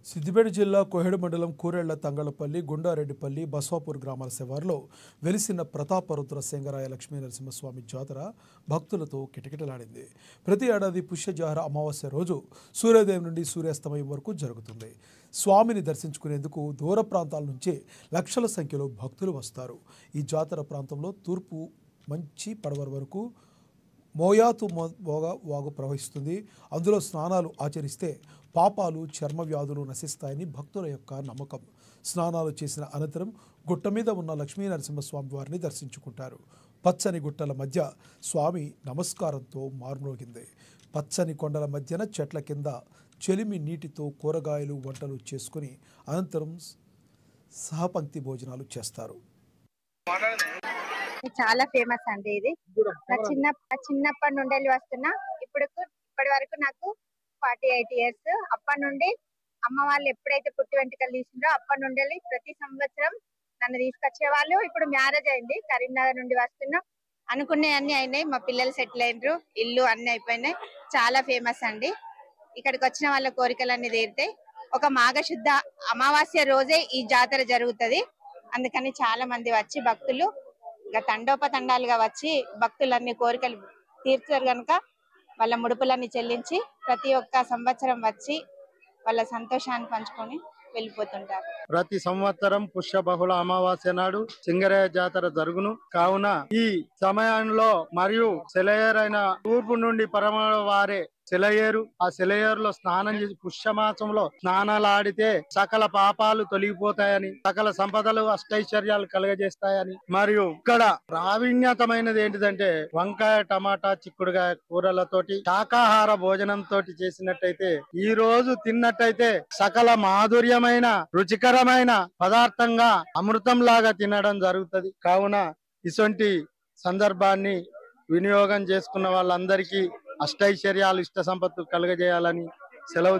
సిద్దిపేట జిల్లా కోహెడ మండలం కూరెళ్ల తంగళపల్లి గుండారెడ్డిపల్లి బస్వాపూర్ గ్రామాల శివారులో వెలిసిన ప్రతాపరుద్ర సింగరాయ లక్ష్మీ నరసింహస్వామి జాతర భక్తులతో కిటకిటలాడింది. ప్రతి ఏడాది పుష్యజాహర అమావాస్య రోజు సూర్యోదయం నుండి సూర్యాస్తమయం వరకు జరుగుతుంది. స్వామిని దర్శించుకునేందుకు దూర ప్రాంతాల నుంచి లక్షల సంఖ్యలో భక్తులు వస్తారు. ఈ జాతర ప్రాంతంలో తూర్పు మంచి పడవర వరకు మోయాతు వాగు ప్రవహిస్తుంది. అందులో స్నానాలు ఆచరిస్తే పాపాలు చర్మ వ్యాధులు నశిస్తాయని భక్తుల యొక్క నమ్మకం. స్నానాలు చేసిన అనంతరం గుట్ట మీద ఉన్న లక్ష్మీ నరసింహస్వామి వారిని దర్శించుకుంటారు. పచ్చని గుట్టల మధ్య స్వామి నమస్కారంతో మార్మోగింది. పచ్చని కొండల మధ్యన చెట్ల కింద చెలిమి నీటితో కూరగాయలు వంటలు చేసుకుని అనంతరం సహపంక్తి భోజనాలు చేస్తారు. చాలా ఫేమస్ అండి ఇది. చిన్నప్పటి నుండి వస్తున్నా ఇప్పటి వరకు నాకు 48 ఇయర్స్. అప్పటి నుండి అమ్మ వాళ్ళు ఎప్పుడైతే పుట్టి వెంట్రుకలు తీసిండ్రో అప్పటి నుండి ప్రతి సంవత్సరం నన్ను తీసుకొచ్చే వాళ్ళు. ఇప్పుడు మ్యారేజ్ అయింది, కరీంనగర్ నుండి వస్తున్నా. అనుకునే అన్ని అయినాయి, మా పిల్లలు సెటిల్ అయినరు, ఇల్లు అన్ని అయిపోయినాయి. చాలా ఫేమస్ అండి. ఇక్కడికి వచ్చిన వాళ్ళ కోరికలన్నీ తీరుతాయి. ఒక మాఘశుద్ధ అమావాస్య రోజే ఈ జాతర జరుగుతుంది. అందుకని చాలా మంది వచ్చి భక్తులు తండోపతండాలుగా వచ్చి భక్తులన్నీ కోరికలు తీర్చారు కనుక వాళ్ళ ముడుపులన్నీ చెల్లించి ప్రతి ఒక్క సంవత్సరం వచ్చి వాళ్ళ సంతోషాన్ని పంచుకొని వెళ్ళిపోతుంటారు. ప్రతి సంవత్సరం పుష్య బహుళ అమావాస్య నాడు సింగరాయ జాతర జరుగును. కావున ఈ సమయంలో మరియు సెలయేరైన తూర్పు నుండి పరమల వారే సెలయేరు, ఆ సెలయేరులో స్నానం చేసి పుష్యమాసంలో స్నానాలు ఆడితే సకల పాపాలు తొలగిపోతాయని, సకల సంపదలు అష్టైశ్వర్యాలు కలుగజేస్తాయని, మరియు ఇక్కడ ప్రావీణ్యతమైనది ఏంటిదంటే వంకాయ టమాటా చిక్కుడుగాయ కూరలతోటి శాకాహార భోజనం తోటి చేసినట్టయితే ఈ రోజు తిన్నట్టయితే సకల మాధుర్యమైన రుచికరమైన పదార్థంగా అమృతం లాగా తినడం జరుగుతుంది. కావున ఇటువంటి సందర్భాన్ని వినియోగం చేసుకున్న వాళ్ళందరికీ అష్టైశ్వర్యాలు ఇష్ట సంపత్తు కలుగజేయాలని సెలవు